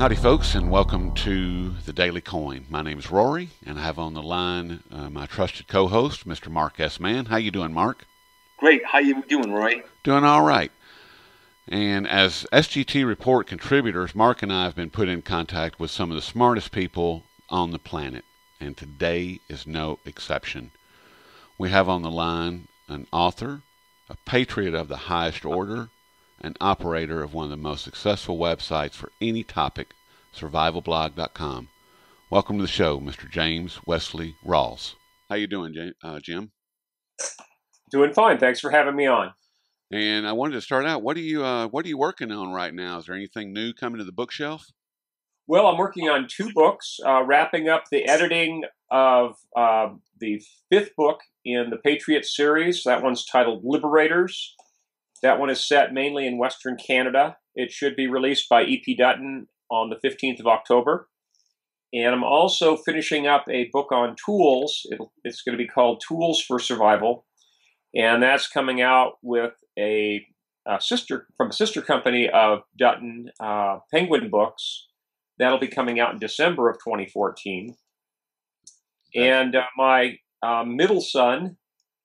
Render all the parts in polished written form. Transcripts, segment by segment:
Howdy folks, and welcome to the Daily Coin. My name is Rory, and I have on the line my trusted co-host, Mr. Mark S. Mann. How you doing, Mark? Great. How you doing, Roy? Doing all right. And as SGT Report contributors, Mark and I have been put in contact with some of the smartest people on the planet, and today is no exception. We have on the line an author, a patriot of the highest order, an operator of one of the most successful websites for any topic, survivalblog.com. Welcome to the show, Mr. James Wesley Rawles. How you doing, Jim? Doing fine. Thanks for having me on. And I wanted to start out. What are you working on right now? Is there anything new coming to the bookshelf? Well, I'm working on two books, wrapping up the editing of the fifth book in the Patriot series. That one's titled Liberators. That one is set mainly in Western Canada. It should be released by E.P. Dutton on the 15th of October. And I'm also finishing up a book on tools. It's going to be called Tools for Survival. And that's coming out with a sister company of Dutton, Penguin Books. That'll be coming out in December of 2014. And my middle son,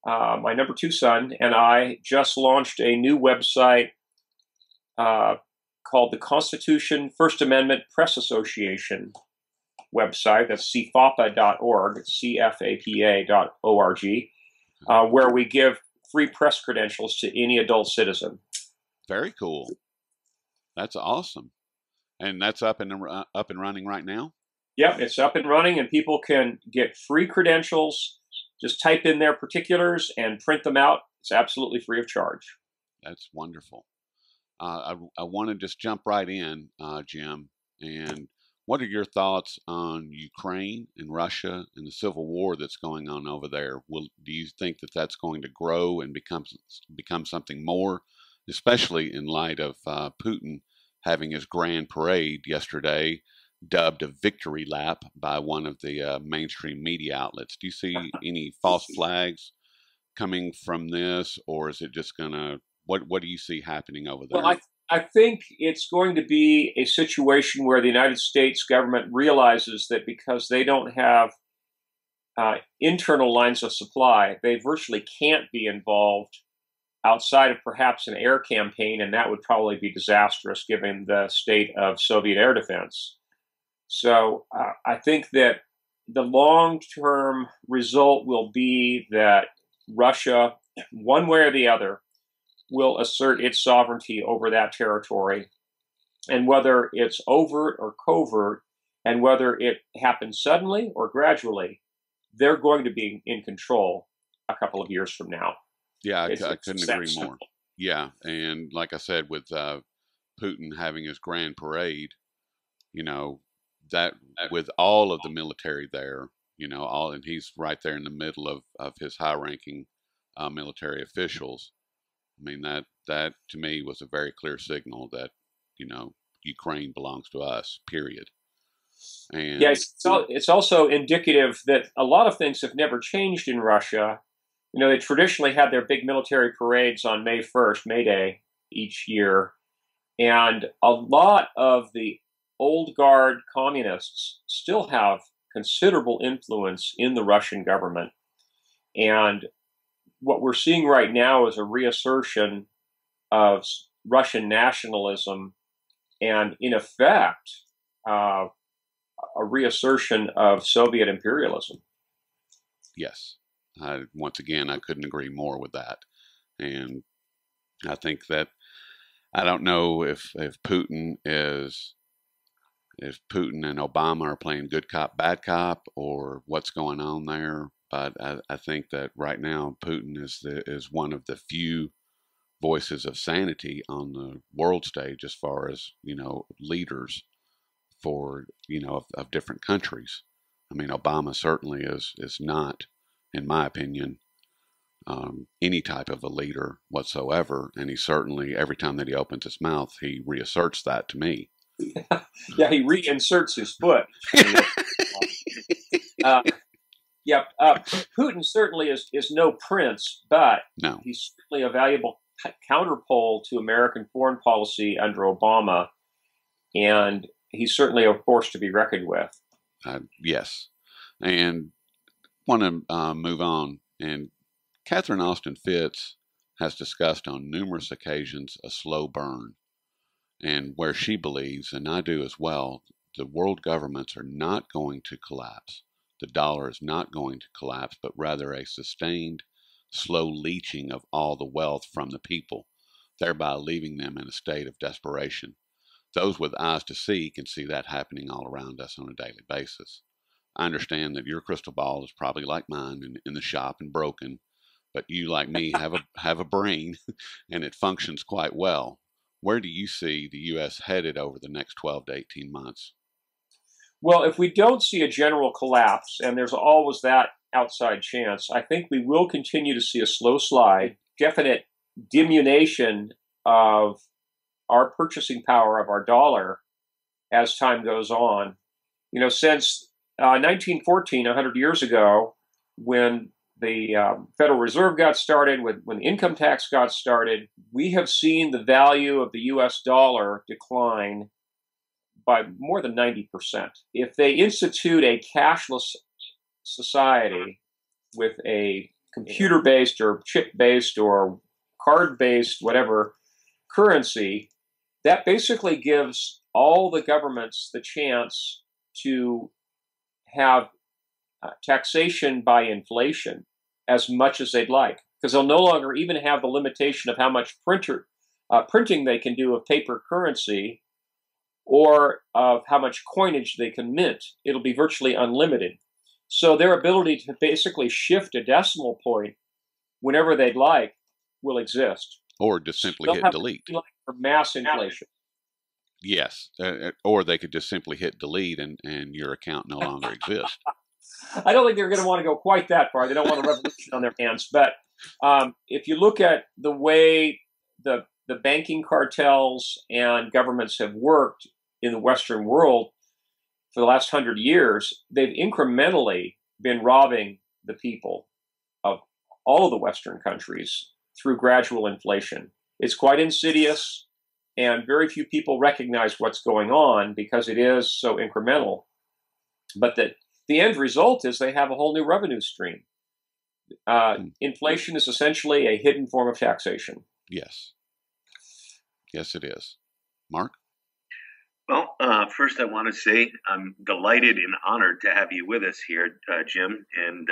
my number two son, and I just launched a new website called the Constitution First Amendment Press Association website. That's cfapa.org, cfapa.org, where we give free press credentials to any adult citizen. Very cool. That's awesome. And that's up and running right now? Yep, it's up and running, and people can get free credentials. Just type in their particulars and print them out. It's absolutely free of charge. That's wonderful. I want to just jump right in, Jim. And what are your thoughts on Ukraine and Russia and the civil war that's going on over there? Do you think that that's going to grow and become something more, especially in light of Putin having his grand parade yesterday, dubbed a victory lap by one of the mainstream media outlets? Do you see any false flags coming from this, or is it just gonna, what do you see happening over there? Well, I think it's going to be a situation where the United States government realizes that because they don't have internal lines of supply, they virtually can't be involved outside of perhaps an air campaign, and that would probably be disastrous given the state of Soviet air defense. So I think that the long-term result will be that Russia, one way or the other, will assert its sovereignty over that territory. And whether it's overt or covert, and whether it happens suddenly or gradually, they're going to be in control a couple of years from now. Yeah, I couldn't agree more. Yeah, and like I said, with Putin having his grand parade, that with all of the military there, and he's right there in the middle of his high-ranking military officials. I mean, that to me was a very clear signal that, Ukraine belongs to us, period. And yeah, it's also indicative that a lot of things have never changed in Russia. They traditionally had their big military parades on May 1st, May Day, each year. And a lot of the old guard communists still have considerable influence in the Russian government. And what we're seeing right now is a reassertion of Russian nationalism and, in effect, a reassertion of Soviet imperialism. Yes. Once again, I couldn't agree more with that. And I think that, I don't know if Putin if Putin and Obama are playing good cop, bad cop, or what's going on there. But I think that right now Putin is one of the few voices of sanity on the world stage as far as, leaders for, of different countries. I mean, Obama certainly is not, in my opinion, any type of a leader whatsoever. And he certainly, every time that he opens his mouth, he reasserts that to me. Yeah, he reinserts his foot. Putin certainly is no prince, but no. He's certainly a valuable counterpole to American foreign policy under Obama. And he's certainly a force to be reckoned with. Yes. And want to move on. And Catherine Austin Fitts has discussed on numerous occasions a slow burn, and where she believes, and I do as well, the world governments are not going to collapse. The dollar is not going to collapse, but rather a sustained, slow leaching of all the wealth from the people, thereby leaving them in a state of desperation. Those with eyes to see can see that happening all around us on a daily basis. I understand that your crystal ball is probably like mine in the shop and broken, but you, like me, have a brain and it functions quite well. Where do you see the U.S. headed over the next 12 to 18 months? Well, if we don't see a general collapse, and there's always that outside chance, I think we will continue to see a slow slide, definite diminution of our purchasing power of our dollar as time goes on. Since 1914, 100 years ago, when the Federal Reserve got started, when the income tax got started, we have seen the value of the U.S. dollar decline by more than 90%. If they institute a cashless society with a computer-based or chip-based or card-based, whatever, currency, that basically gives all the governments the chance to have taxation by inflation as much as they'd like, because they'll no longer even have the limitation of how much printing they can do of paper currency or of how much coinage they can mint. It'll be virtually unlimited. So their ability to basically shift a decimal point whenever they'd like will exist. Or just simply hit delete. For mass inflation. Yes. Or they could just simply hit delete and your account no longer exists. I don't think they're going to want to go quite that far. They don't want a revolution on their hands. But if you look at the way the banking cartels and governments have worked in the Western world for the last 100 years, they've incrementally been robbing the people of all of the Western countries through gradual inflation. It's quite insidious, and very few people recognize what's going on because it is so incremental. But the end result is they have a whole new revenue stream. Inflation is essentially a hidden form of taxation. Yes. Yes, it is. Mark? Well, first I want to say I'm delighted and honored to have you with us here, Jim, and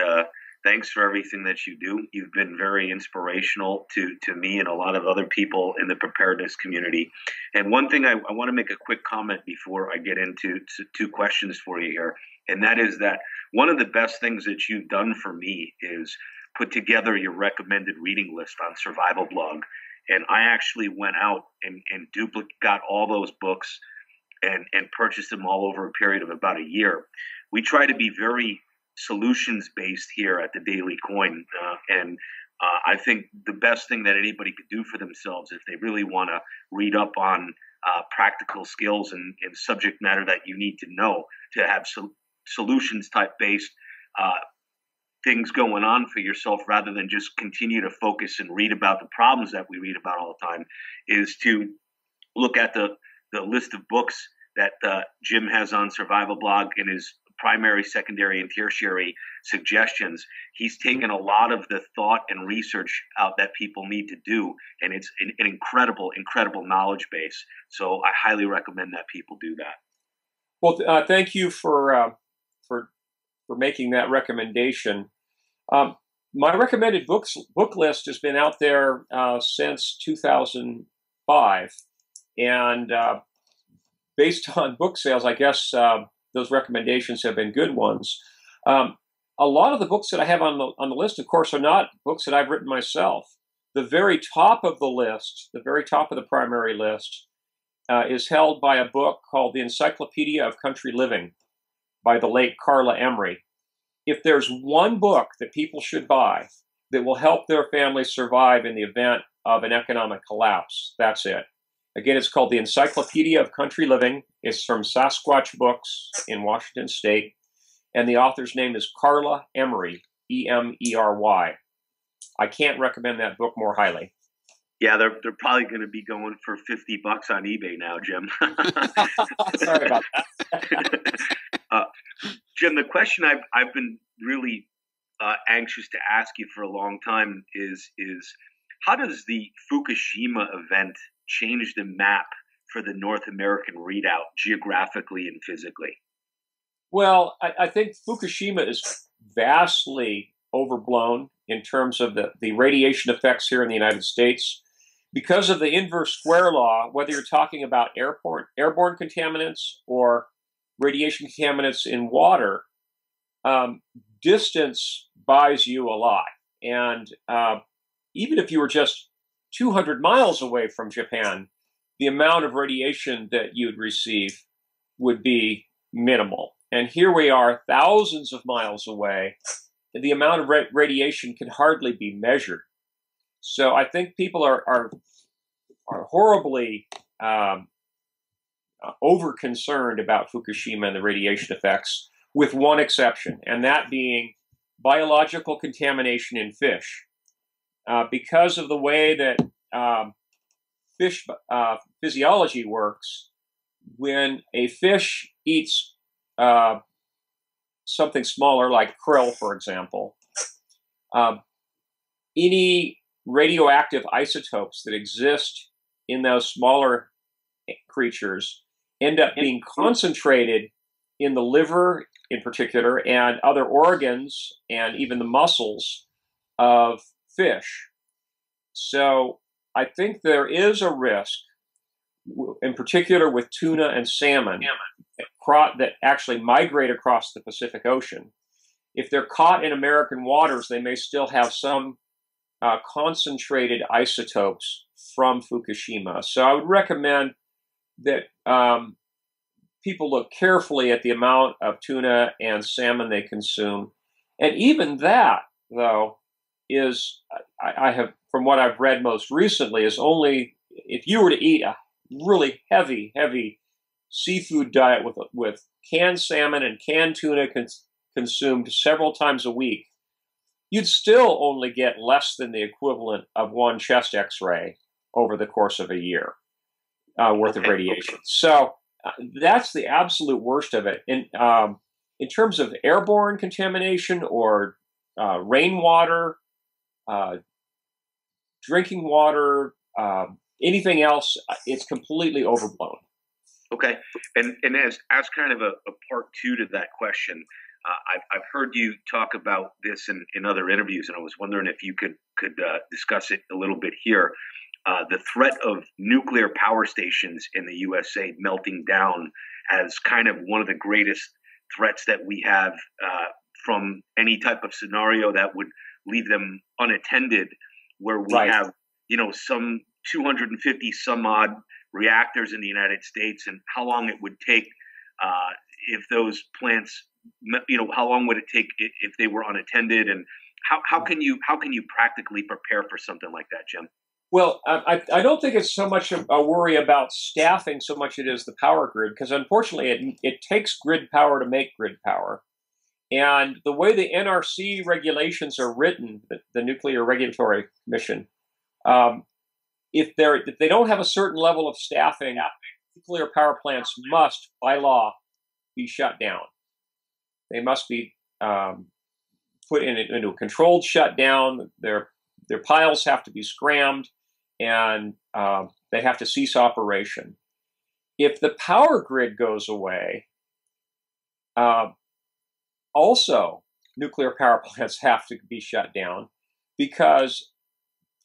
thanks for everything that you do. You've been very inspirational to me and a lot of other people in the preparedness community. And one thing I want to make a quick comment before I get into two questions for you here, and that is that one of the best things that you've done for me is put together your recommended reading list on Survival Blog. And I actually went out and got all those books and purchased them all over a period of about a year. We try to be very solutions-based here at the Daily Coin. And I think the best thing that anybody could do for themselves, if they really want to read up on practical skills and subject matter that you need to know to have solutions-type based things going on for yourself, rather than just continue to focus and read about the problems that we read about all the time, is to look at the list of books that Jim has on Survival Blog in his primary, secondary, and tertiary suggestions. He's taken a lot of the thought and research out that people need to do, and it's an incredible knowledge base. So I highly recommend that people do that. Well, thank you for making that recommendation. My recommended book list has been out there since 2005, and based on book sales, I guess those recommendations have been good ones. A lot of the books that I have on the list, of course, are not books that I've written myself. The very top of the list, the very top of the primary list, is held by a book called The Encyclopedia of Country Living by the late Carla Emery. If there's one book that people should buy that will help their families survive in the event of an economic collapse, that's it. Again, it's called The Encyclopedia of Country Living. It's from Sasquatch Books in Washington State. And the author's name is Carla Emery, E-M-E-R-Y. I can't recommend that book more highly. Yeah, they're probably going to be going for $50 on eBay now, Jim. Sorry about uh, Jim, the question I've been really anxious to ask you for a long time is how does the Fukushima event change the map for the North American readout geographically and physically? Well, I think Fukushima is vastly overblown in terms of the radiation effects here in the United States. Because of the inverse square law, whether you're talking about airborne contaminants or radiation contaminants in water, distance buys you a lot. And even if you were just 200 miles away from Japan, the amount of radiation that you'd receive would be minimal. And here we are, thousands of miles away, and the amount of radiation can hardly be measured. So I think people are horribly over concerned about Fukushima and the radiation effects, with one exception, and that being biological contamination in fish. Because of the way that fish physiology works, when a fish eats something smaller like krill, for example, any radioactive isotopes that exist in those smaller creatures end up being concentrated in the liver in particular and other organs and even the muscles of fish. So I think there is a risk, in particular with tuna and salmon, that actually migrate across the Pacific Ocean. If they're caught in American waters, they may still have some concentrated isotopes from Fukushima. So I would recommend that people look carefully at the amount of tuna and salmon they consume. And even that, though, is, I have, from what I've read most recently, is only, if you were to eat a really heavy seafood diet with canned salmon and canned tuna consumed several times a week, you'd still only get less than the equivalent of one chest x-ray over the course of a year worth of radiation. So that's the absolute worst of it. In terms of airborne contamination or rainwater, drinking water, anything else, it's completely overblown. Okay, and as kind of a part two to that question, I've heard you talk about this in other interviews, and I was wondering if you could discuss it a little bit here. The threat of nuclear power stations in the USA melting down as kind of one of the greatest threats that we have from any type of scenario that would leave them unattended, where we have, some 250 some odd reactors in the United States, and how long it would take if those plants, how long would it take if they were unattended, and how can you practically prepare for something like that, Jim? Well, I don't think it's so much a worry about staffing so much it is the power grid, because unfortunately it takes grid power to make grid power. And the way the NRC regulations are written, the Nuclear Regulatory Commission, if they don't have a certain level of staffing, nuclear power plants must, by law, be shut down. They must be put into a controlled shutdown. Their piles have to be scrammed, and they have to cease operation. If the power grid goes away, also nuclear power plants have to be shut down, because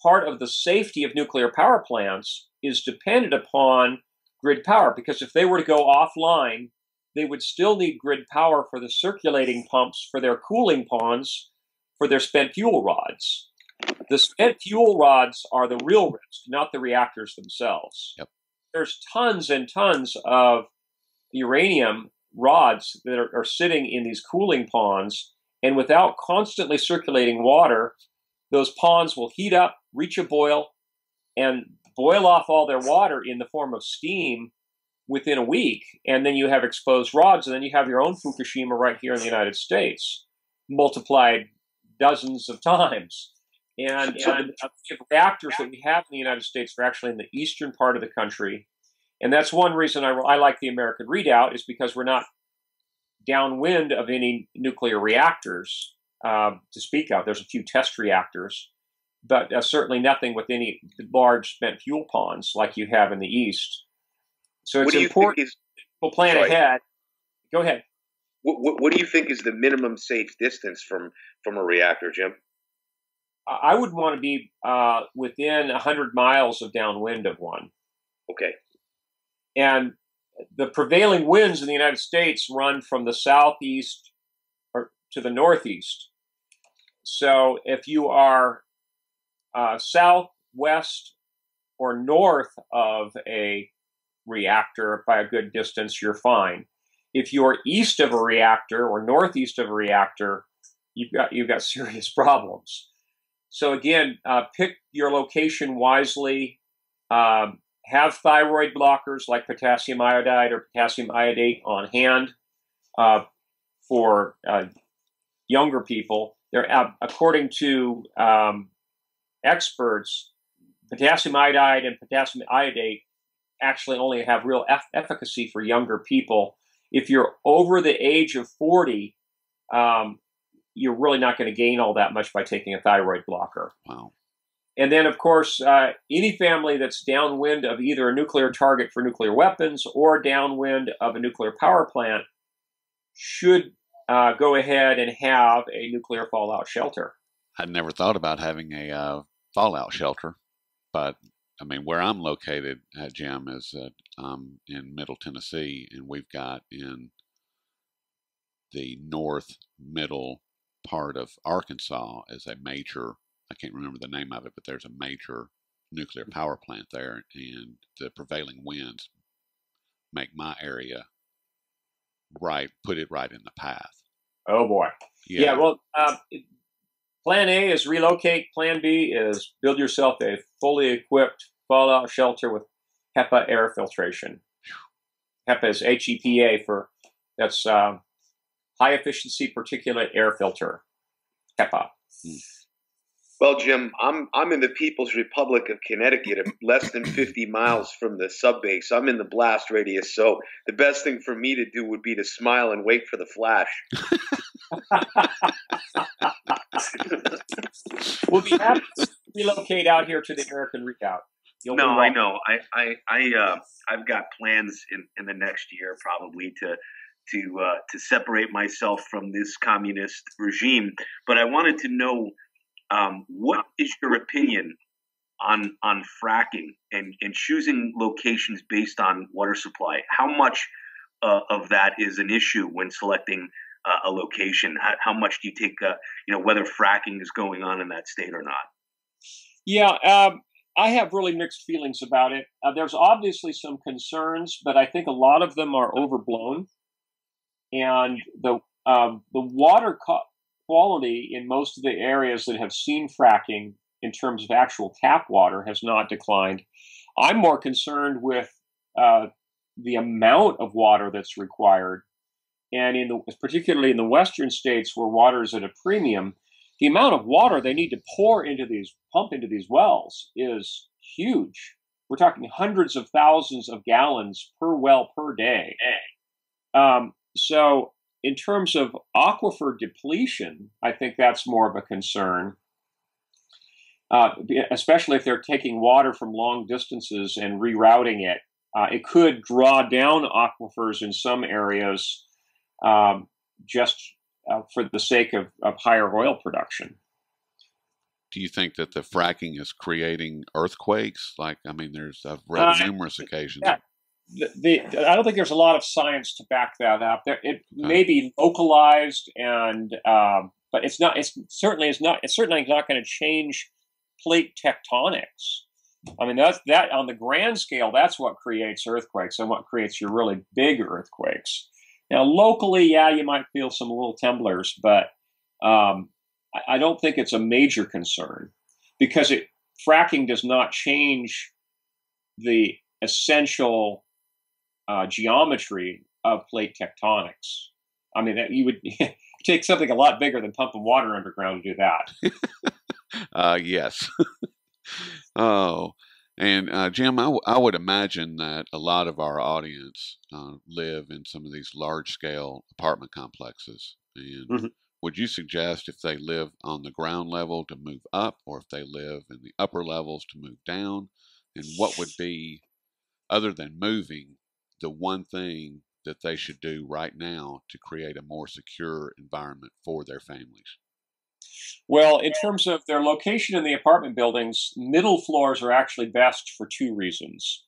part of the safety of nuclear power plants is dependent upon grid power, because if they were to go offline, they would still need grid power for the circulating pumps for their cooling ponds for their spent fuel rods. The spent fuel rods are the real risk, not the reactors themselves. Yep. There's tons and tons of uranium rods that are sitting in these cooling ponds, and without constantly circulating water, those ponds will heat up, reach a boil, and boil off all their water in the form of steam within a week, and then you have exposed rods, and then you have your own Fukushima right here in the United States, multiplied dozens of times. And the reactors that we have in the United States are actually in the eastern part of the country. And that's one reason I like the American Redoubt, is because we're not downwind of any nuclear reactors to speak of. There's a few test reactors, but certainly nothing with any large spent fuel ponds like you have in the east. So it's important to plan ahead. Go ahead. What do you think is the minimum safe distance from a reactor, Jim? I would want to be within 100 miles of downwind of one. Okay. And the prevailing winds in the United States run from the southeast to the northeast. So if you are south, west, or north of a reactor by a good distance, you're fine. If you're east of a reactor or northeast of a reactor, you've got serious problems. So again, pick your location wisely. Have thyroid blockers like potassium iodide or potassium iodate on hand for younger people. According to experts, potassium iodide and potassium iodate actually only have real efficacy for younger people. If you're over the age of 40, you're really not going to gain all that much by taking a thyroid blocker. Wow. And then, of course, any family that's downwind of either a nuclear target for nuclear weapons or downwind of a nuclear power plant should go ahead and have a nuclear fallout shelter. I'd never thought about having a fallout shelter, but I mean, where I'm located at, Jim, is in Middle Tennessee, and we've got in the north middle part of Arkansas as a major, I can't remember the name of it, but there's a major nuclear power plant there, and the prevailing winds make my area put it right in the path. Oh boy. Yeah, well, plan A is relocate. Plan B is build yourself a fully equipped fallout shelter with HEPA air filtration. HEPA is HEPA that's high efficiency particulate air filter. HEPA. Well, Jim, I'm in the People's Republic of Connecticut, less than 50 miles from the subbase. I'm in the blast radius, so the best thing for me to do would be to smile and wait for the flash. We'll be happy to relocate out here to the American Redoubt. I know. I've got plans in the next year probably to separate myself from this communist regime. But I wanted to know, what is your opinion on fracking and choosing locations based on water supply? How much of that is an issue when selecting a location? How much do you take, whether fracking is going on in that state or not? Yeah, I have really mixed feelings about it. There's obviously some concerns, but I think a lot of them are overblown. And the water quality in most of the areas that have seen fracking in terms of actual tap water has not declined. I'm more concerned with the amount of water that's required. And particularly in the western states where water is at a premium, the amount of water they need to pump into these wells is huge. We're talking hundreds of thousands of gallons per well per day. So in terms of aquifer depletion, I think that's more of a concern, especially if they're taking water from long distances and rerouting it. It could draw down aquifers in some areas just for the sake of higher oil production. Do you think that the fracking is creating earthquakes? I've read numerous occasions. Yeah. I don't think there's a lot of science to back that up. It may be localized, but it's not. It's certainly not going to change plate tectonics. I mean, that on the grand scale, that's what creates earthquakes and what creates your really big earthquakes. Now, locally, you might feel some little tremblers, but I don't think it's a major concern because fracking does not change the essential geometry of plate tectonics. I mean, you would take something a lot bigger than pumping water underground to do that. Yes. Oh, and Jim, I would imagine that a lot of our audience live in some of these large-scale apartment complexes. And Mhm. would you suggest if they live on the ground level to move up, or if they live in the upper levels to move down? And what would be, other than moving, the one thing that they should do right now to create a more secure environment for their families? Well, in terms of their location in the apartment buildings, middle floors are actually best for two reasons.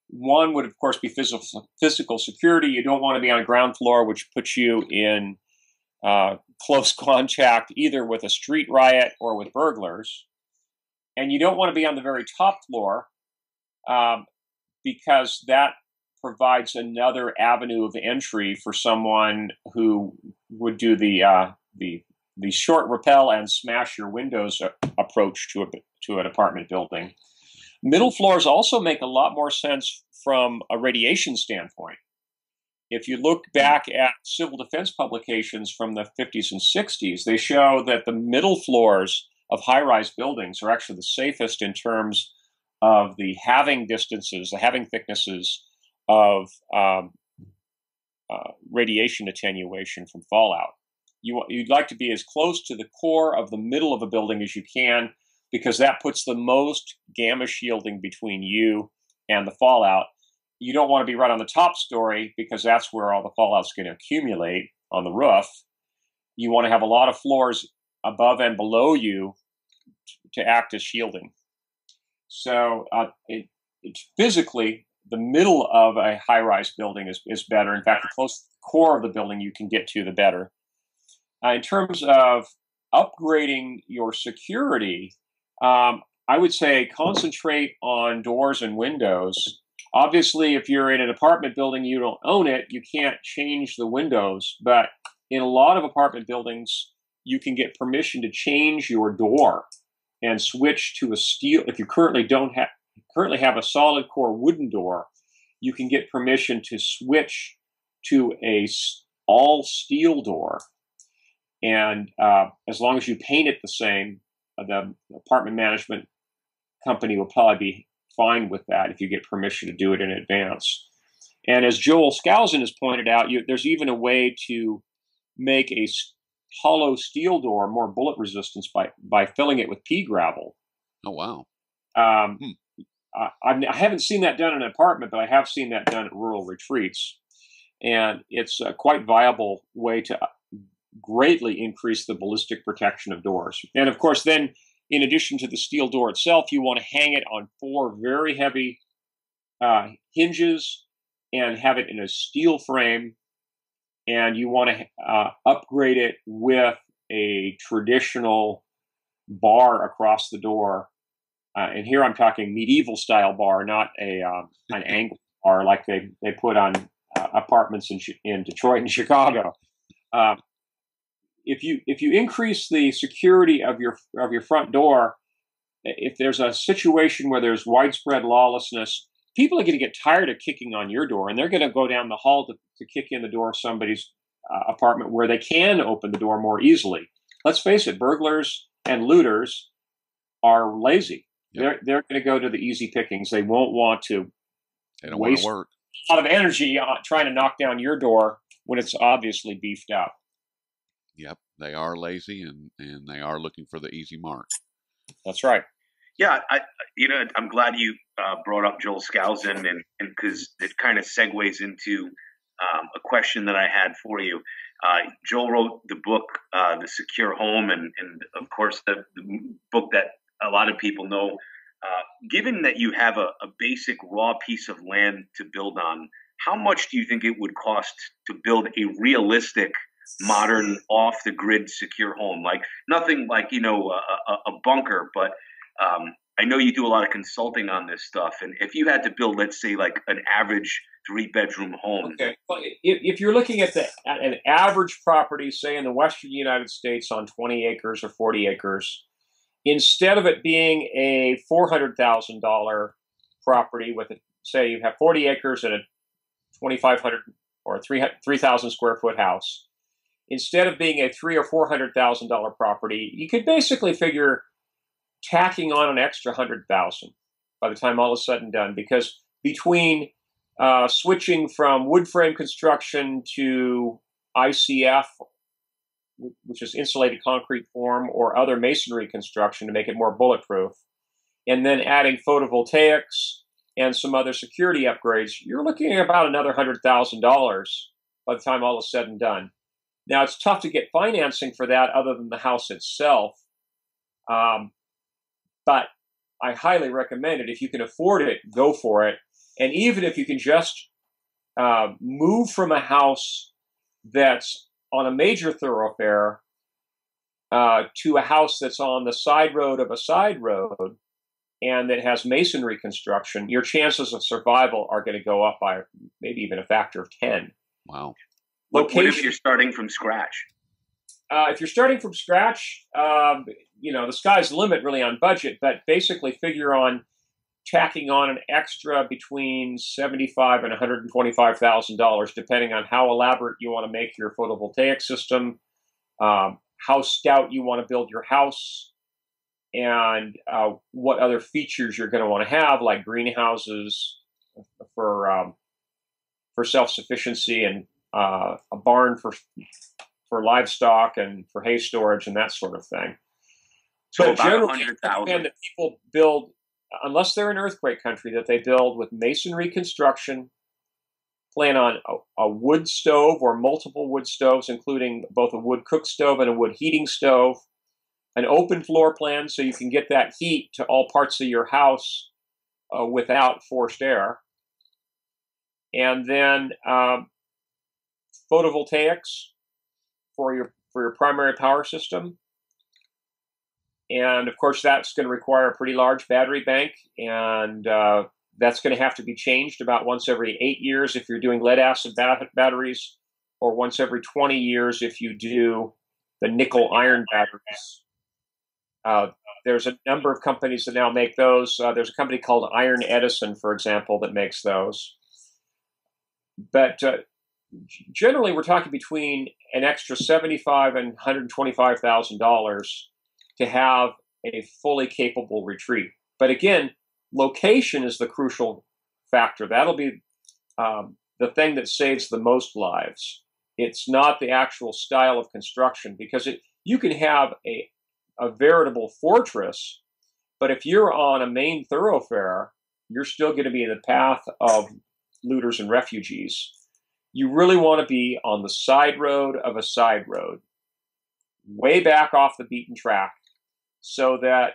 One would, of course, be physical security. You don't want to be on a ground floor, which puts you in close contact either with a street riot or with burglars. And you don't want to be on the very top floor um, because that provides another avenue of entry for someone who would do the short rappel and smash your windows approach to an apartment building. Middle floors also make a lot more sense from a radiation standpoint. If you look back at civil defense publications from the 50s and 60s, they show that the middle floors of high-rise buildings are actually the safest in terms of the halving distances, the halving thicknesses of radiation attenuation from fallout. You'd like to be as close to the core of the middle of a building as you can, because that puts the most gamma shielding between you and the fallout. You don't want to be right on the top story because that's where all the fallout's going to accumulate on the roof. You want to have a lot of floors above and below you to act as shielding. So physically, the middle of a high-rise building is better. In fact, the closer to the core of the building you can get to, the better. In terms of upgrading your security, I would say concentrate on doors and windows. Obviously, if you're in an apartment building, you don't own it, you can't change the windows. But in a lot of apartment buildings, you can get permission to change your door and switch to a steel. If you currently have a solid core wooden door, you can get permission to switch to a all steel door. And as long as you paint it the same, the apartment management company will probably be fine with that if you get permission to do it in advance. And as Joel Skousen has pointed out, there's even a way to make a hollow steel door more bullet resistant by filling it with pea gravel. Oh, wow. I haven't seen that done in an apartment, but I have seen that done at rural retreats. And it's a quite viable way to greatly increase the ballistic protection of doors. And of course, then in addition to the steel door itself, you want to hang it on 4 very heavy hinges and have it in a steel frame. And you want to upgrade it with a traditional bar across the door. And here I'm talking medieval style bar, not an angled bar like they put on apartments in Detroit and Chicago. If you increase the security of your front door, if there's a situation where there's widespread lawlessness, people are going to get tired of kicking on your door, and they're going to go down the hall to kick in the door of somebody's apartment where they can open the door more easily. Let's face it, burglars and looters are lazy. Yep. They're going to go to the easy pickings. They won't want to waste work a lot of energy on trying to knock down your door when it's obviously beefed up. Yep, they are lazy and they are looking for the easy mark. That's right. Yeah, I'm glad you brought up Joel Skousen, and because it kind of segues into a question that I had for you. Joel wrote the book, The Secure Home, and of course the book that a lot of people know. Given that you have a basic raw piece of land to build on, how much do you think it would cost to build a realistic, modern, off-the-grid secure home? Like nothing like, a bunker, but I know you do a lot of consulting on this stuff. And if you had to build, let's say, like an average 3-bedroom home. Okay. Well, if you're looking at an average property, say in the western United States on 20 acres or 40 acres, instead of it being a $400,000 property say you have 40 acres and a 2,500 or 3,000 square foot house, instead of being a $300,000 or $400,000 property, you could basically figure tacking on an extra 100,000 by the time all is said and done, because between switching from wood frame construction to ICF, which is insulated concrete form, or other masonry construction to make it more bulletproof, and then adding photovoltaics and some other security upgrades, you're looking at about another $100,000 by the time all is said and done. Now, it's tough to get financing for that other than the house itself, but I highly recommend it. If you can afford it, go for it. And even if you can just move from a house that's on a major thoroughfare to a house that's on the side road of a side road and that has masonry construction, your chances of survival are going to go up by maybe even a factor of 10. Wow. What if you're starting from scratch? If you're starting from scratch, the sky's the limit really on budget, but basically figure on tacking on an extra between $75,000 and $125,000, depending on how elaborate you want to make your photovoltaic system, how stout you want to build your house, and what other features you're going to want to have, like greenhouses for self-sufficiency, and a barn for livestock and for hay storage and that sort of thing. So but about generally, 100,000. that people build, unless they're an earthquake country, that they build with masonry construction, plan on a wood stove or multiple wood stoves, including both a wood cook stove and a wood heating stove, an open floor plan so you can get that heat to all parts of your house without forced air, and then photovoltaics for your primary power system. And of course, that's going to require a pretty large battery bank, and that's going to have to be changed about once every 8 years if you're doing lead acid batteries, or once every 20 years if you do the nickel iron batteries. There's a number of companies that now make those. There's a company called Iron Edison, for example, that makes those. But generally, we're talking between an extra $75,000 and $125,000 to have a fully capable retreat. But again, location is the crucial factor. That'll be the thing that saves the most lives. It's not the actual style of construction, because you can have a veritable fortress, but if you're on a main thoroughfare, you're still going to be in the path of looters and refugees. You really want to be on the side road of a side road, way back off the beaten track, so that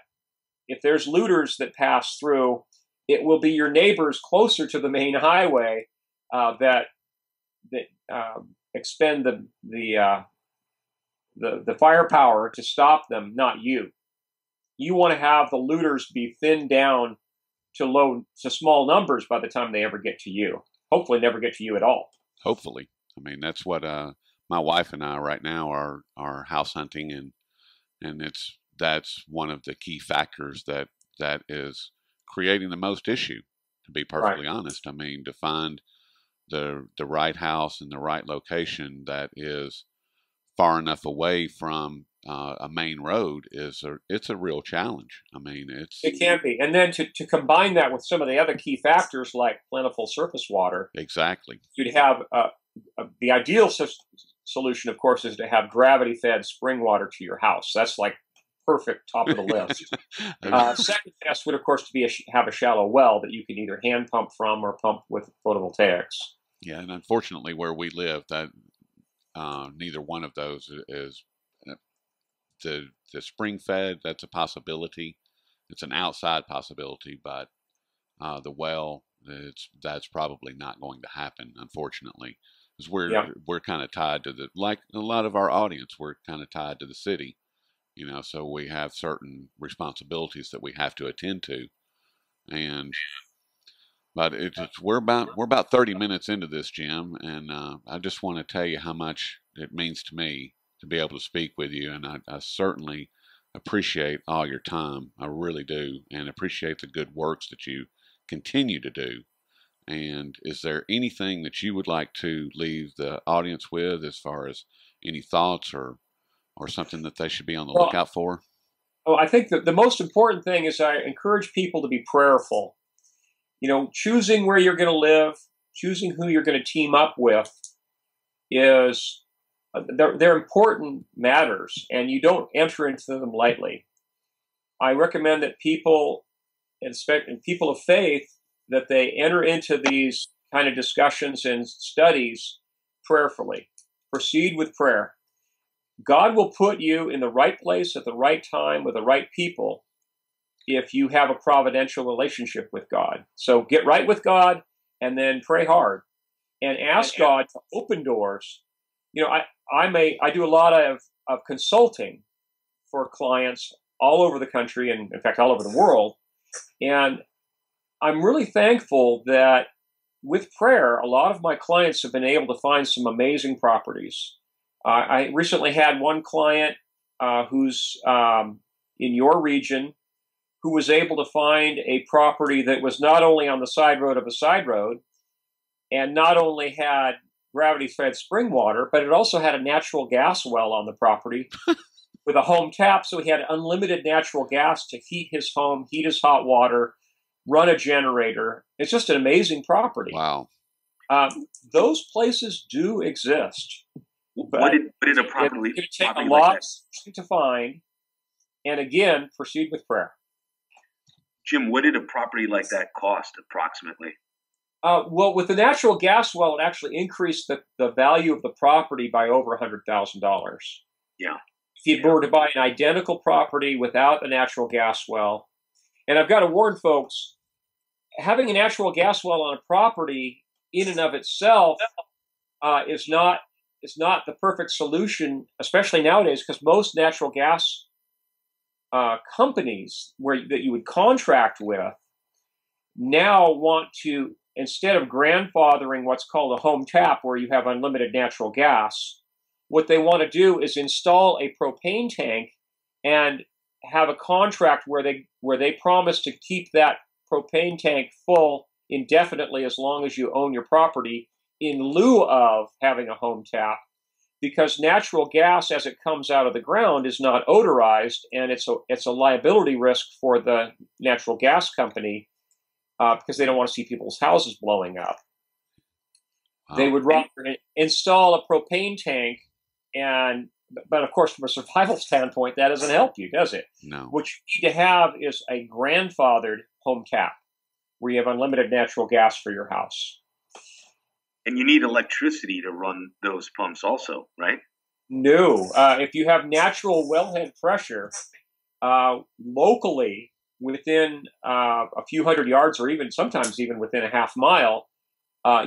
if there's looters that pass through, it will be your neighbors closer to the main highway that expend the firepower to stop them, not you. You want to have the looters be thinned down to small numbers by the time they ever get to you. Hopefully never get to you at all. Hopefully. I mean, that's what my wife and I right now are house hunting, and that's one of the key factors that is creating the most issue, to be perfectly honest. I mean, to find the right house in the right location that is far enough away from a main road it's a real challenge. I mean, it can be, and then to combine that with some of the other key factors like plentiful surface water. Exactly. You'd have the ideal solution, of course, is to have gravity-fed spring water to your house. That's like perfect, top of the list. Second best would, of course, have a shallow well that you can either hand pump from or pump with photovoltaics. Yeah, and unfortunately, where we live, that neither one of those is the spring fed. That's a possibility. It's an outside possibility, but the well, that's probably not going to happen, unfortunately, because we're kind of tied to like a lot of our audience, we're kind of tied to the city, so we have certain responsibilities that we have to attend to, but we're about 30 minutes into this, Jim, and I just want to tell you how much it means to me to be able to speak with you, and I certainly appreciate all your time. I really do, and appreciate the good works that you continue to do. And is there anything that you would like to leave the audience with, as far as any thoughts or something that they should be on the lookout for? Oh, I think that the most important thing is I encourage people to be prayerful. Choosing where you're going to live, choosing who you're going to team up with is they're important matters, and you don't enter into them lightly. I recommend that people, and people of faith, that they enter into these kind of discussions and studies prayerfully. Proceed with prayer. God will put you in the right place at the right time with the right people if you have a providential relationship with God. So get right with God and then pray hard and ask God to open doors. I do a lot of consulting for clients all over the country and, in fact, all over the world. And I'm really thankful that with prayer, a lot of my clients have been able to find some amazing properties. I recently had one client who's in your region who was able to find a property that was not only on the side road of a side road and not only had gravity-fed spring water, but it also had a natural gas well on the property with a home tap, so he had unlimited natural gas to heat his home, heat his hot water, run a generator. It's just an amazing property. Wow. Those places do exist. What did a property? It take a lot to find, and again, proceed with prayer. Jim, what did a property like that cost approximately? Well, with the natural gas well, it actually increased the value of the property by over $100,000. Yeah. If you were to buy an identical property without a natural gas well, and I've got to warn folks, having a natural gas well on a property in and of itself is not the perfect solution, especially nowadays, because most natural gas companies that you would contract with now want to, instead of grandfathering what's called a home tap where you have unlimited natural gas, what they want to do is install a propane tank and have a contract where they promise to keep that propane tank full indefinitely as long as you own your property, in lieu of having a home tap, because natural gas as it comes out of the ground is not odorized, and it's a liability risk for the natural gas company because they don't want to see people's houses blowing up. Wow. They would rather install a propane tank, but of course, from a survival standpoint, that doesn't help you, does it? No. What you need to have is a grandfathered home tap where you have unlimited natural gas for your house. And you need electricity to run those pumps also, right? No. If you have natural wellhead pressure locally within a few hundred yards or sometimes even within a half mile,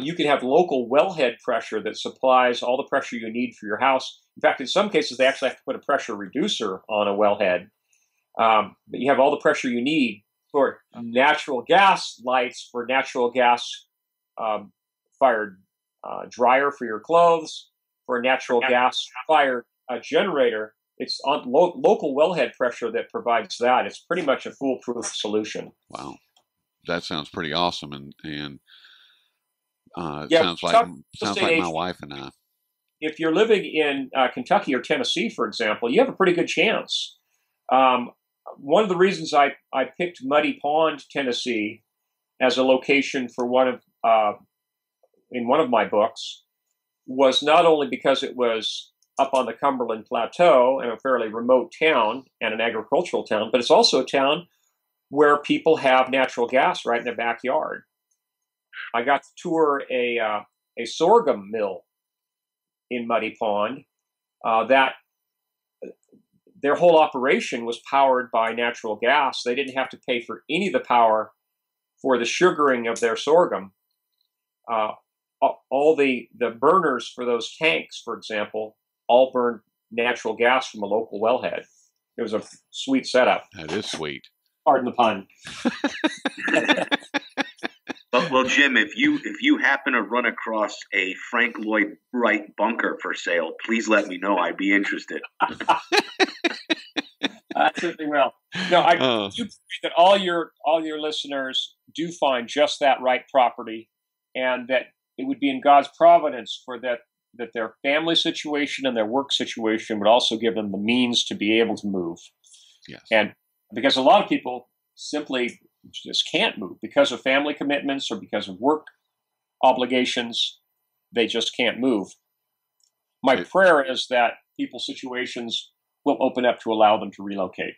you can have local wellhead pressure that supplies all the pressure you need for your house. In fact, in some cases, they actually have to put a pressure reducer on a wellhead. But you have all the pressure you need for natural gas lights, for natural gas fired dryer for your clothes, for a natural gas fired generator. It's on local wellhead pressure that provides that. It's pretty much a foolproof solution. Wow. That sounds pretty awesome. And it sounds like my wife and I. If you're living in Kentucky or Tennessee, for example, you have a pretty good chance. One of the reasons I picked Muddy Pond, Tennessee, as a location for in one of my books was not only because it was up on the Cumberland Plateau in a fairly remote town and an agricultural town, but it's also a town where people have natural gas right in their backyard. I got to tour a sorghum mill in Muddy Pond that their whole operation was powered by natural gas. They didn't have to pay for any of the power for the sugaring of their sorghum. All the burners for those tanks, for example, all burned natural gas from a local wellhead. It was a sweet setup. That is sweet. Pardon the pun. Well, Jim, if you happen to run across a Frank Lloyd Wright bunker for sale, please let me know. I'd be interested. I certainly will. No, I do pray that all your listeners do find just that right property, and that it would be in God's providence for that their family situation and their work situation would also give them the means to be able to move. Yes. And because a lot of people simply just can't move because of family commitments or because of work obligations, they just can't move. My prayer is that people's situations will open up to allow them to relocate.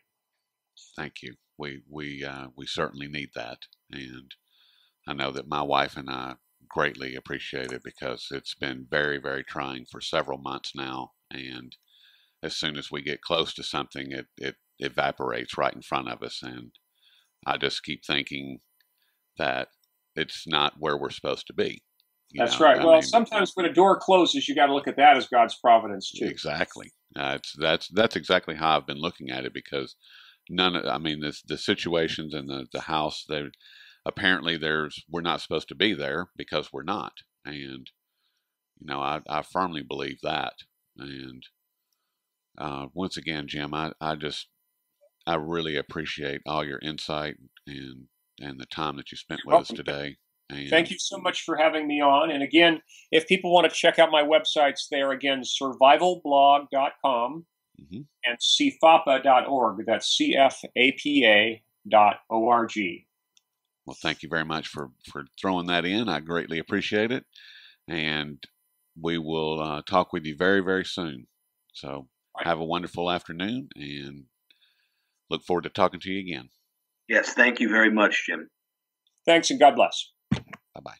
Thank you. We certainly need that, and I know that my wife and I greatly appreciate it because it's been very, very trying for several months now, and as soon as we get close to something, it evaporates right in front of us, and I just keep thinking that it's not where we're supposed to be. That's right. Well, sometimes when a door closes, you got to look at that as God's providence too. Exactly. That's exactly how I've been looking at it, because the situations in the house, apparently we're not supposed to be there because we're not, and I firmly believe that. And once again, Jim, I really appreciate all your insight and the time that you spent with us today. And thank you so much for having me on. And again, if people want to check out my websites, they're again survivalblog.com and cfapa.org. That's CFAPA.org. Well, thank you very much for throwing that in. I greatly appreciate it. And we will talk with you very, very soon. So have a wonderful afternoon and look forward to talking to you again. Yes, thank you very much, Jim. Thanks, and God bless. Bye-bye.